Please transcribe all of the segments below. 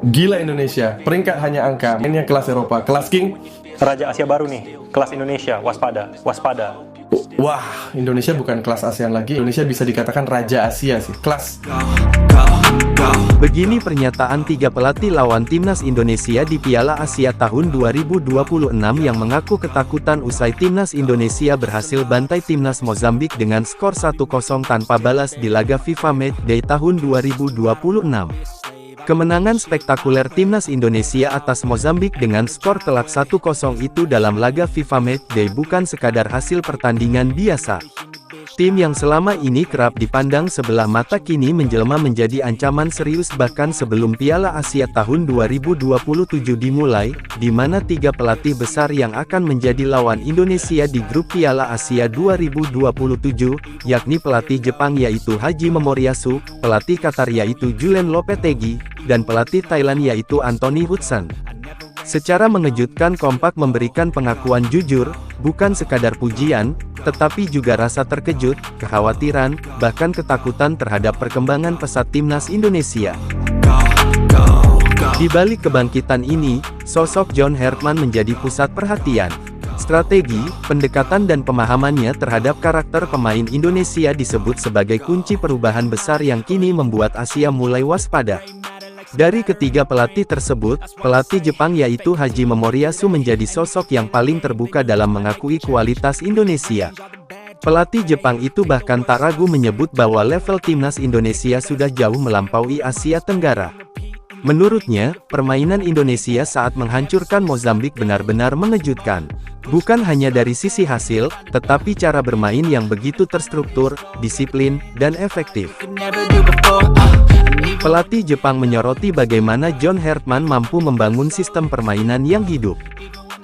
Gila Indonesia, peringkat hanya angka, mainnya kelas Eropa, kelas King. Raja Asia baru nih, kelas Indonesia, waspada, waspada. Wah, Indonesia bukan kelas ASEAN lagi, Indonesia bisa dikatakan Raja Asia sih, kelas. Begini pernyataan 3 pelatih lawan Timnas Indonesia di Piala Asia tahun 2026 yang mengaku ketakutan usai Timnas Indonesia berhasil bantai Timnas Mozambik dengan skor 1-0 tanpa balas di laga FIFA Matchday tahun 2026. Kemenangan spektakuler Timnas Indonesia atas Mozambik dengan skor telak 1-0 itu dalam laga FIFA Matchday bukan sekadar hasil pertandingan biasa. Tim yang selama ini kerap dipandang sebelah mata kini menjelma menjadi ancaman serius bahkan sebelum Piala Asia tahun 2027 dimulai, di mana 3 pelatih besar yang akan menjadi lawan Indonesia di grup Piala Asia 2027, yakni pelatih Jepang yaitu Haji Memoriyasu, pelatih Qatar yaitu Julen Lopetegui, dan pelatih Thailand yaitu Anthony Hudson. Secara mengejutkan kompak memberikan pengakuan jujur, bukan sekadar pujian, tetapi juga rasa terkejut, kekhawatiran, bahkan ketakutan terhadap perkembangan pesat Timnas Indonesia. Di balik kebangkitan ini, sosok John Hartman menjadi pusat perhatian. Strategi, pendekatan dan pemahamannya terhadap karakter pemain Indonesia disebut sebagai kunci perubahan besar yang kini membuat Asia mulai waspada. Dari ketiga pelatih tersebut, pelatih Jepang yaitu Haji Memoriyasu menjadi sosok yang paling terbuka dalam mengakui kualitas Indonesia. Pelatih Jepang itu bahkan tak ragu menyebut bahwa level Timnas Indonesia sudah jauh melampaui Asia Tenggara. Menurutnya, permainan Indonesia saat menghancurkan Mozambik benar-benar mengejutkan. Bukan hanya dari sisi hasil, tetapi cara bermain yang begitu terstruktur, disiplin, dan efektif. Pelatih Jepang menyoroti bagaimana John Hartman mampu membangun sistem permainan yang hidup.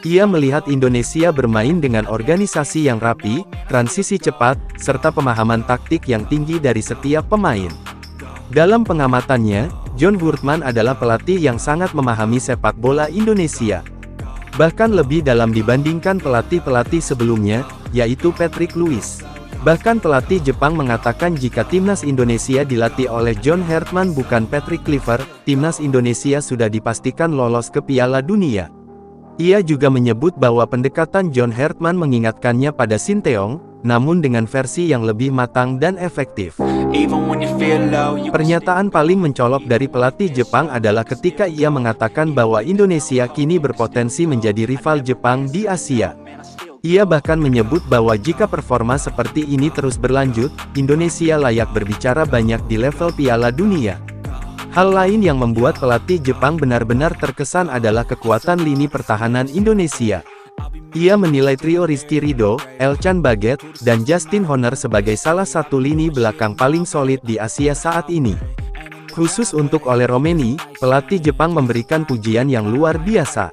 Ia melihat Indonesia bermain dengan organisasi yang rapi, transisi cepat, serta pemahaman taktik yang tinggi dari setiap pemain. Dalam pengamatannya, John Hartman adalah pelatih yang sangat memahami sepak bola Indonesia. Bahkan lebih dalam dibandingkan pelatih-pelatih sebelumnya, yaitu Patrick Lewis. Bahkan pelatih Jepang mengatakan jika Timnas Indonesia dilatih oleh John Hartman bukan Patrick Kluivert, Timnas Indonesia sudah dipastikan lolos ke Piala Dunia. Ia juga menyebut bahwa pendekatan John Hartman mengingatkannya pada Sinteyong, namun dengan versi yang lebih matang dan efektif. Pernyataan paling mencolok dari pelatih Jepang adalah ketika ia mengatakan bahwa Indonesia kini berpotensi menjadi rival Jepang di Asia. Ia bahkan menyebut bahwa jika performa seperti ini terus berlanjut, Indonesia layak berbicara banyak di level Piala Dunia. Hal lain yang membuat pelatih Jepang benar-benar terkesan adalah kekuatan lini pertahanan Indonesia. Ia menilai trio Rizky Ridho, Elkan Baget, dan Justin Horner sebagai salah satu lini belakang paling solid di Asia saat ini. Khusus untuk Ole Romeni, pelatih Jepang memberikan pujian yang luar biasa.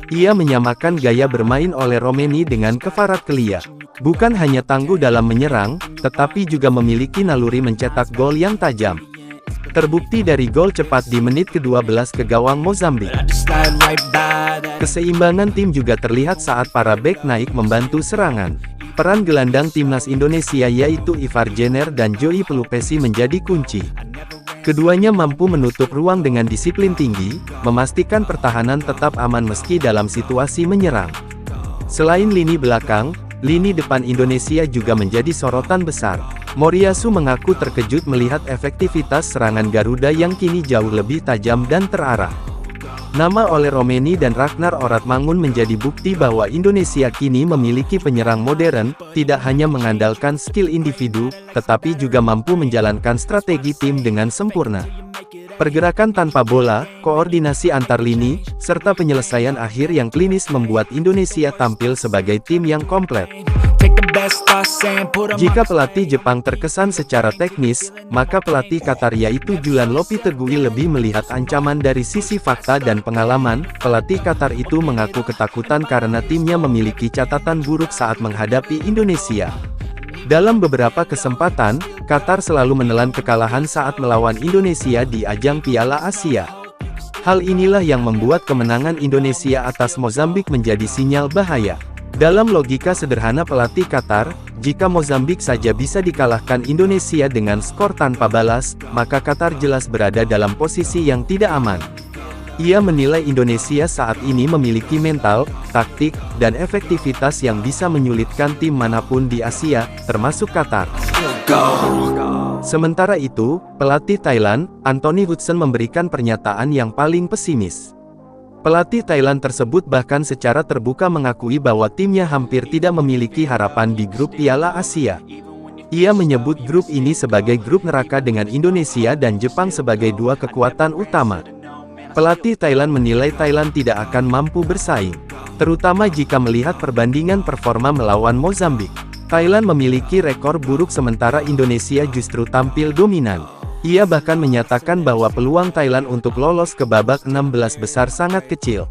Ia menyamakan gaya bermain Ole Romeni dengan Kvaratskhelia. Bukan hanya tangguh dalam menyerang, tetapi juga memiliki naluri mencetak gol yang tajam. Terbukti dari gol cepat di menit ke-12 ke gawang Mozambik. Keseimbangan tim juga terlihat saat para bek naik membantu serangan. Peran gelandang Timnas Indonesia yaitu Ivar Jenner dan Joey Pelupesi menjadi kunci. Keduanya mampu menutup ruang dengan disiplin tinggi, memastikan pertahanan tetap aman meski dalam situasi menyerang. Selain lini belakang, lini depan Indonesia juga menjadi sorotan besar. Moriyasu mengaku terkejut melihat efektivitas serangan Garuda yang kini jauh lebih tajam dan terarah. Nama Ole Romeni dan Ragnar Oratmangun menjadi bukti bahwa Indonesia kini memiliki penyerang modern, tidak hanya mengandalkan skill individu, tetapi juga mampu menjalankan strategi tim dengan sempurna. Pergerakan tanpa bola, koordinasi antar lini, serta penyelesaian akhir yang klinis membuat Indonesia tampil sebagai tim yang komplit. Jika pelatih Jepang terkesan secara teknis, maka pelatih Qatar yaitu Julen Lopetegui lebih melihat ancaman dari sisi fakta dan pengalaman. Pelatih Qatar itu mengaku ketakutan karena timnya memiliki catatan buruk saat menghadapi Indonesia. Dalam beberapa kesempatan, Qatar selalu menelan kekalahan saat melawan Indonesia di ajang Piala Asia. Hal inilah yang membuat kemenangan Indonesia atas Mozambik menjadi sinyal bahaya. Dalam logika sederhana pelatih Qatar, jika Mozambik saja bisa dikalahkan Indonesia dengan skor tanpa balas, maka Qatar jelas berada dalam posisi yang tidak aman. Ia menilai Indonesia saat ini memiliki mental, taktik, dan efektivitas yang bisa menyulitkan tim manapun di Asia, termasuk Qatar. Sementara itu, pelatih Thailand, Anthony Hudson memberikan pernyataan yang paling pesimis. Pelatih Thailand tersebut bahkan secara terbuka mengakui bahwa timnya hampir tidak memiliki harapan di grup Piala Asia. Ia menyebut grup ini sebagai grup neraka dengan Indonesia dan Jepang sebagai dua kekuatan utama. Pelatih Thailand menilai Thailand tidak akan mampu bersaing, terutama jika melihat perbandingan performa melawan Mozambik. Thailand memiliki rekor buruk sementara Indonesia justru tampil dominan. Ia bahkan menyatakan bahwa peluang Thailand untuk lolos ke babak 16 besar sangat kecil.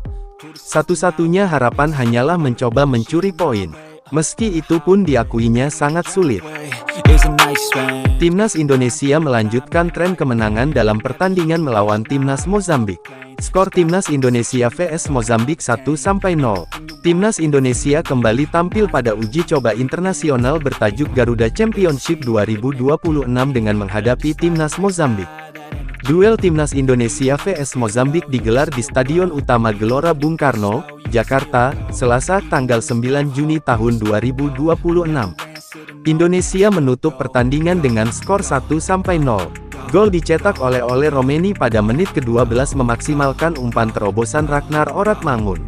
Satu-satunya harapan hanyalah mencoba mencuri poin. Meski itu pun diakuinya sangat sulit. Timnas Indonesia melanjutkan tren kemenangan dalam pertandingan melawan Timnas Mozambik. Skor Timnas Indonesia vs Mozambik 1-0. Timnas Indonesia kembali tampil pada uji coba internasional bertajuk Garuda Championship 2026 dengan menghadapi Timnas Mozambik. Duel Timnas Indonesia vs Mozambik digelar di Stadion Utama Gelora Bung Karno, Jakarta, Selasa tanggal 9 Juni tahun 2026. Indonesia menutup pertandingan dengan skor 1-0. Gol dicetak oleh Romeni pada menit ke-12 memaksimalkan umpan terobosan Ragnar Oratmangun.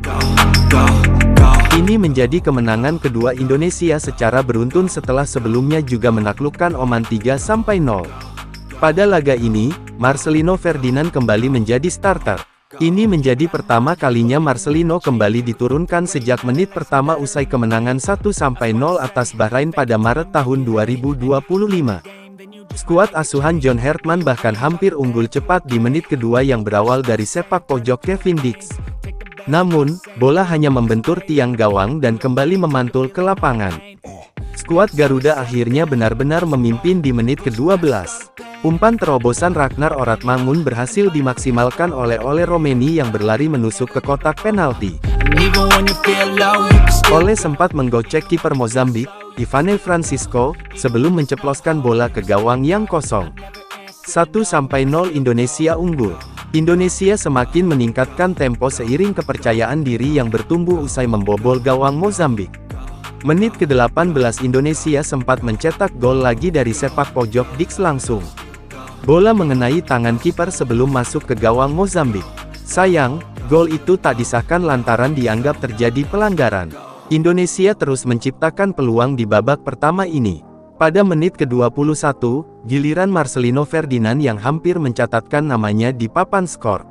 Ini menjadi kemenangan kedua Indonesia secara beruntun setelah sebelumnya juga menaklukkan Oman 3-0. Pada laga ini, Marcelino Ferdinand kembali menjadi starter. Ini menjadi pertama kalinya Marcelino kembali diturunkan sejak menit pertama usai kemenangan 1-0 atas Bahrain pada Maret tahun 2025. Skuad asuhan John Hartman bahkan hampir unggul cepat di menit kedua yang berawal dari sepak pojok Kevin Dix. Namun, bola hanya membentur tiang gawang dan kembali memantul ke lapangan. Skuad Garuda akhirnya benar-benar memimpin di menit ke-12. Umpan terobosan Ragnar Oratmangun berhasil dimaksimalkan oleh Romeni yang berlari menusuk ke kotak penalti. Ole sempat menggocek kiper Mozambik, Ivane Francisco, sebelum menceploskan bola ke gawang yang kosong. 1-0 Indonesia unggul. Indonesia semakin meningkatkan tempo seiring kepercayaan diri yang bertumbuh usai membobol gawang Mozambik. Menit ke-18 Indonesia sempat mencetak gol lagi dari sepak pojok Dix langsung. Bola mengenai tangan kiper sebelum masuk ke gawang Mozambik. Sayang, gol itu tak disahkan lantaran dianggap terjadi pelanggaran. Indonesia terus menciptakan peluang di babak pertama ini. Pada menit ke-21, giliran Marcelino Ferdinand yang hampir mencatatkan namanya di papan skor.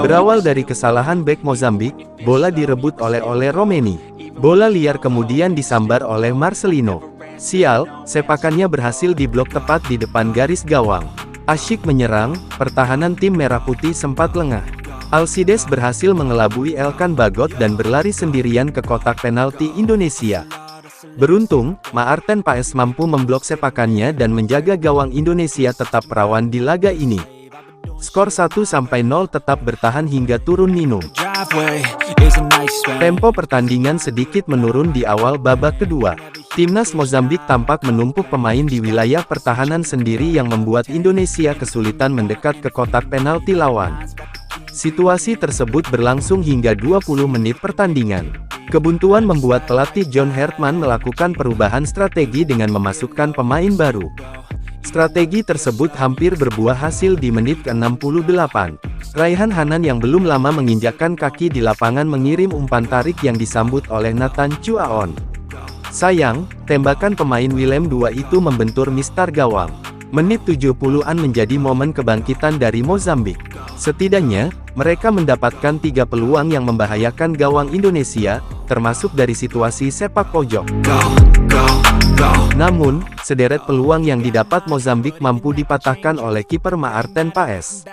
Berawal dari kesalahan bek Mozambik, bola direbut oleh Romeni. Bola liar kemudian disambar oleh Marcelino. Sial, sepakannya berhasil diblok tepat di depan garis gawang. Asyik menyerang, pertahanan tim Merah Putih sempat lengah. Alcides berhasil mengelabui Elkan Bagot dan berlari sendirian ke kotak penalti Indonesia. Beruntung, Maarten Paes mampu memblok sepakannya dan menjaga gawang Indonesia tetap perawan di laga ini. Skor 1-0 tetap bertahan hingga turun minum. Tempo pertandingan sedikit menurun di awal babak kedua. Timnas Mozambik tampak menumpuk pemain di wilayah pertahanan sendiri yang membuat Indonesia kesulitan mendekat ke kotak penalti lawan. Situasi tersebut berlangsung hingga 20 menit pertandingan. Kebuntuan membuat pelatih John Hartman melakukan perubahan strategi dengan memasukkan pemain baru. Strategi tersebut hampir berbuah hasil di menit ke-68. Raihan Hanan yang belum lama menginjakkan kaki di lapangan mengirim umpan tarik yang disambut oleh Nathan Chuaon. Sayang, tembakan pemain Willem II itu membentur mistar gawang. Menit 70-an menjadi momen kebangkitan dari Mozambik. Setidaknya, mereka mendapatkan 3 peluang yang membahayakan gawang Indonesia, termasuk dari situasi sepak pojok. Namun, sederet peluang yang didapat Mozambik mampu dipatahkan oleh kiper Maarten Paes.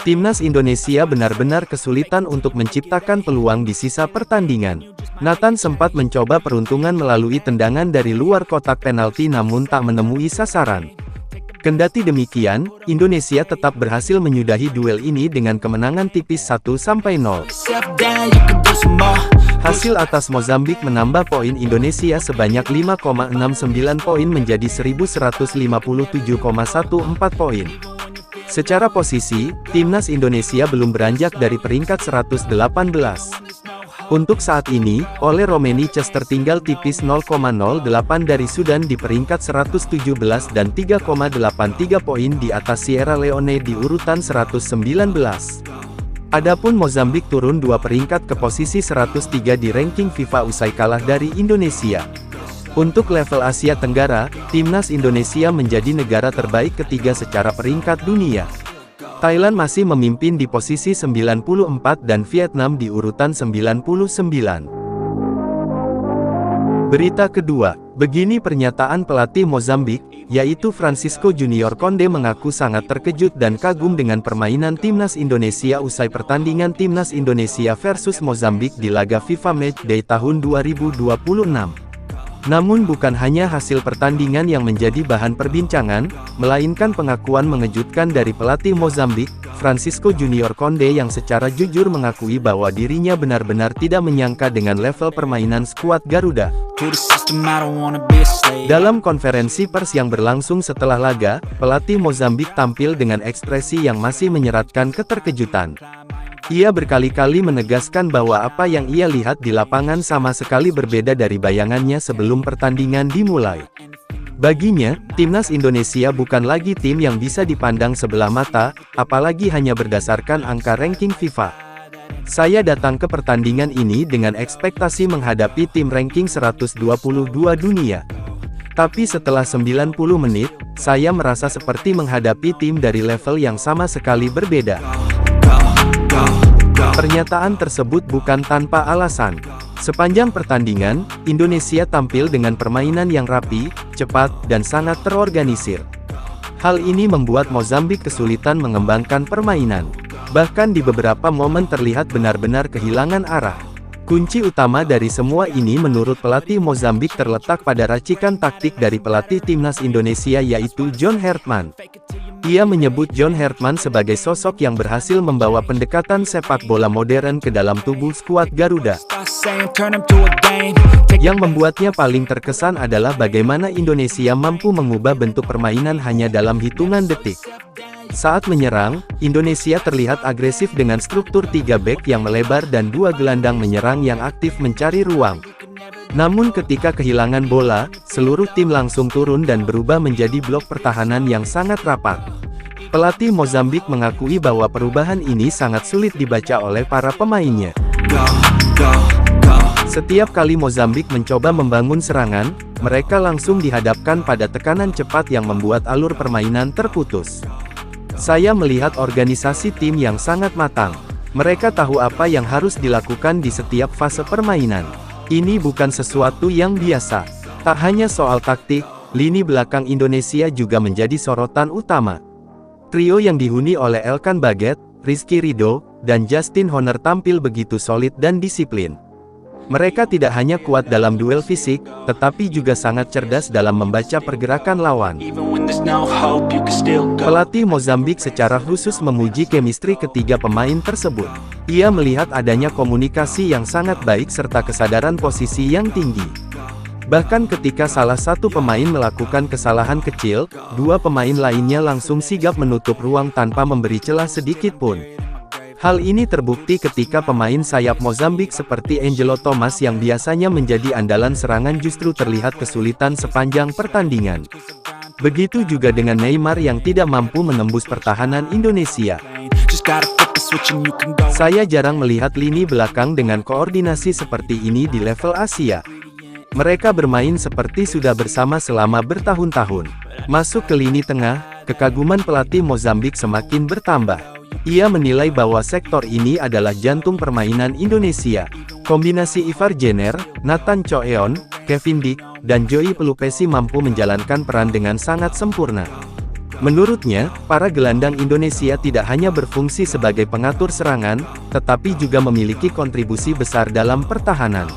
Timnas Indonesia benar-benar kesulitan untuk menciptakan peluang di sisa pertandingan. Nathan sempat mencoba peruntungan melalui tendangan dari luar kotak penalti namun tak menemui sasaran. Kendati demikian, Indonesia tetap berhasil menyudahi duel ini dengan kemenangan tipis 1-0. Hasil atas Mozambik menambah poin Indonesia sebanyak 5,69 poin menjadi 1157,14 poin. Secara posisi, timnas Indonesia belum beranjak dari peringkat 118. Untuk saat ini, Ole Romenices tertinggal tipis 0,08 dari Sudan di peringkat 117 dan 3,83 poin di atas Sierra Leone di urutan 119. Adapun Mozambik turun 2 peringkat ke posisi 103 di ranking FIFA usai kalah dari Indonesia. Untuk level Asia Tenggara, timnas Indonesia menjadi negara terbaik ketiga secara peringkat dunia. Thailand masih memimpin di posisi 94 dan Vietnam di urutan 99. Berita kedua, begini pernyataan pelatih Mozambik, yaitu Francisco Junior Conde mengaku sangat terkejut dan kagum dengan permainan timnas Indonesia usai pertandingan timnas Indonesia versus Mozambik di laga FIFA Matchday tahun 2026. Namun bukan hanya hasil pertandingan yang menjadi bahan perbincangan, melainkan pengakuan mengejutkan dari pelatih Mozambik, Francisco Junior Conde yang secara jujur mengakui bahwa dirinya benar-benar tidak menyangka dengan level permainan skuad Garuda. Dalam konferensi pers yang berlangsung setelah laga, pelatih Mozambik tampil dengan ekspresi yang masih menyeratkan keterkejutan. Ia berkali-kali menegaskan bahwa apa yang ia lihat di lapangan sama sekali berbeda dari bayangannya sebelum pertandingan dimulai. Baginya, timnas Indonesia bukan lagi tim yang bisa dipandang sebelah mata, apalagi hanya berdasarkan angka ranking FIFA. Saya datang ke pertandingan ini dengan ekspektasi menghadapi tim ranking 122 dunia. Tapi setelah 90 menit, saya merasa seperti menghadapi tim dari level yang sama sekali berbeda. Pernyataan tersebut bukan tanpa alasan. Sepanjang pertandingan, Indonesia tampil dengan permainan yang rapi, cepat, dan sangat terorganisir. Hal ini membuat Mozambik kesulitan mengembangkan permainan. Bahkan di beberapa momen terlihat benar-benar kehilangan arah. Kunci utama dari semua ini menurut pelatih Mozambik terletak pada racikan taktik dari pelatih timnas Indonesia yaitu John Hertman. Ia menyebut John Hertman sebagai sosok yang berhasil membawa pendekatan sepak bola modern ke dalam tubuh skuad Garuda. Yang membuatnya paling terkesan adalah bagaimana Indonesia mampu mengubah bentuk permainan hanya dalam hitungan detik. Saat menyerang, Indonesia terlihat agresif dengan struktur 3 bek yang melebar dan 2 gelandang menyerang yang aktif mencari ruang. Namun ketika kehilangan bola, seluruh tim langsung turun dan berubah menjadi blok pertahanan yang sangat rapat. Pelatih Mozambik mengakui bahwa perubahan ini sangat sulit dibaca oleh para pemainnya. Setiap kali Mozambik mencoba membangun serangan, mereka langsung dihadapkan pada tekanan cepat yang membuat alur permainan terputus. Saya melihat organisasi tim yang sangat matang. Mereka tahu apa yang harus dilakukan di setiap fase permainan. Ini bukan sesuatu yang biasa. Tak hanya soal taktik, lini belakang Indonesia juga menjadi sorotan utama. Trio yang dihuni oleh Elkan Baget, Rizky Ridho, dan Justin Horner tampil begitu solid dan disiplin. Mereka tidak hanya kuat dalam duel fisik, tetapi juga sangat cerdas dalam membaca pergerakan lawan. Pelatih Mozambik secara khusus memuji chemistry ketiga pemain tersebut. Ia melihat adanya komunikasi yang sangat baik serta kesadaran posisi yang tinggi. Bahkan ketika salah satu pemain melakukan kesalahan kecil, 2 pemain lainnya langsung sigap menutup ruang tanpa memberi celah sedikit pun. Hal ini terbukti ketika pemain sayap Mozambik seperti Angelo Thomas yang biasanya menjadi andalan serangan justru terlihat kesulitan sepanjang pertandingan. Begitu juga dengan Neymar yang tidak mampu menembus pertahanan Indonesia. Saya jarang melihat lini belakang dengan koordinasi seperti ini di level Asia. Mereka bermain seperti sudah bersama selama bertahun-tahun. Masuk ke lini tengah, kekaguman pelatih Mozambik semakin bertambah. Ia menilai bahwa sektor ini adalah jantung permainan Indonesia. Kombinasi Ivar Jenner, Nathan Choeon, Kevin Dick, dan Joey Pelupesi mampu menjalankan peran dengan sangat sempurna. Menurutnya, para gelandang Indonesia tidak hanya berfungsi sebagai pengatur serangan, tetapi juga memiliki kontribusi besar dalam pertahanan.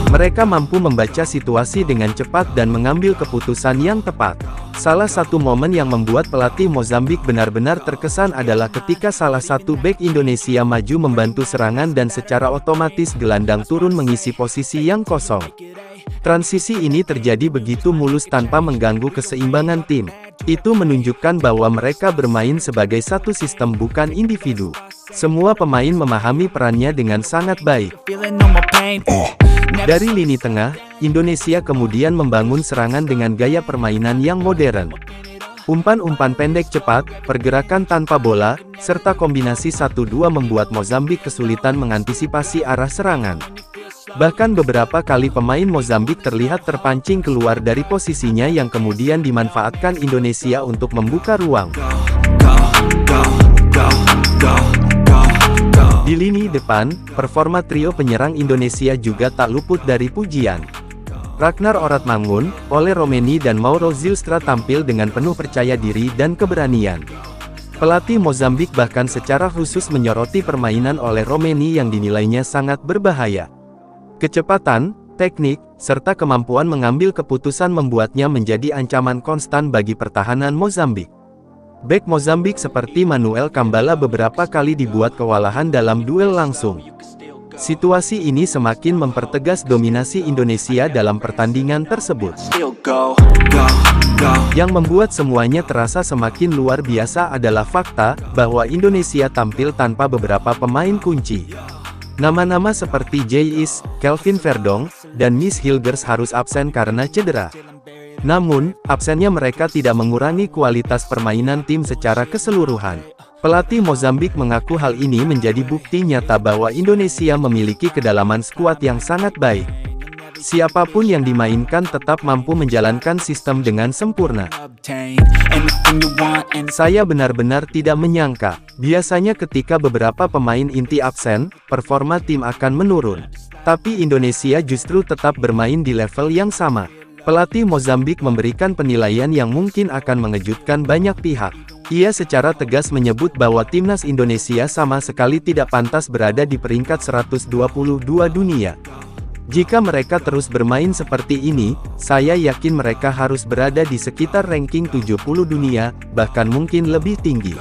Mereka mampu membaca situasi dengan cepat dan mengambil keputusan yang tepat. Salah satu momen yang membuat pelatih Mozambik benar-benar terkesan adalah ketika salah satu bek Indonesia maju membantu serangan dan secara otomatis gelandang turun mengisi posisi yang kosong. Transisi ini terjadi begitu mulus tanpa mengganggu keseimbangan tim. Itu menunjukkan bahwa mereka bermain sebagai satu sistem bukan individu. Semua pemain memahami perannya dengan sangat baik. Dari lini tengah, Indonesia kemudian membangun serangan dengan gaya permainan yang modern. Umpan-umpan pendek cepat, pergerakan tanpa bola, serta kombinasi 1-2 membuat Mozambik kesulitan mengantisipasi arah serangan. Bahkan beberapa kali pemain Mozambik terlihat terpancing keluar dari posisinya yang kemudian dimanfaatkan Indonesia untuk membuka ruang. Di lini depan, performa trio penyerang Indonesia juga tak luput dari pujian. Ragnar Oratmangun, Ole Romeni dan Mauro Zylstra tampil dengan penuh percaya diri dan keberanian. Pelatih Mozambik bahkan secara khusus menyoroti permainan Ole Romeni yang dinilainya sangat berbahaya. Kecepatan, teknik, serta kemampuan mengambil keputusan membuatnya menjadi ancaman konstan bagi pertahanan Mozambik. Bek Mozambik seperti Manuel Kambala beberapa kali dibuat kewalahan dalam duel langsung. Situasi ini semakin mempertegas dominasi Indonesia dalam pertandingan tersebut. Yang membuat semuanya terasa semakin luar biasa adalah fakta bahwa Indonesia tampil tanpa beberapa pemain kunci. Nama-nama seperti J.is, Kelvin Verdong, dan Miss Hilgers harus absen karena cedera. Namun, absennya mereka tidak mengurangi kualitas permainan tim secara keseluruhan. Pelatih Mozambik mengaku hal ini menjadi bukti nyata bahwa Indonesia memiliki kedalaman skuad yang sangat baik. Siapapun yang dimainkan tetap mampu menjalankan sistem dengan sempurna. Saya benar-benar tidak menyangka, biasanya ketika beberapa pemain inti absen, performa tim akan menurun. Tapi Indonesia justru tetap bermain di level yang sama. Pelatih Mozambik memberikan penilaian yang mungkin akan mengejutkan banyak pihak. Ia secara tegas menyebut bahwa timnas Indonesia sama sekali tidak pantas berada di peringkat 122 dunia. Jika mereka terus bermain seperti ini, saya yakin mereka harus berada di sekitar ranking 70 dunia, bahkan mungkin lebih tinggi.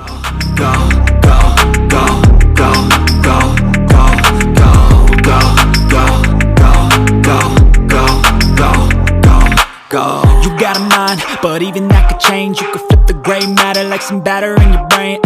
You got a mind, but even that could change. You could flip the gray matter like some batter in your brain.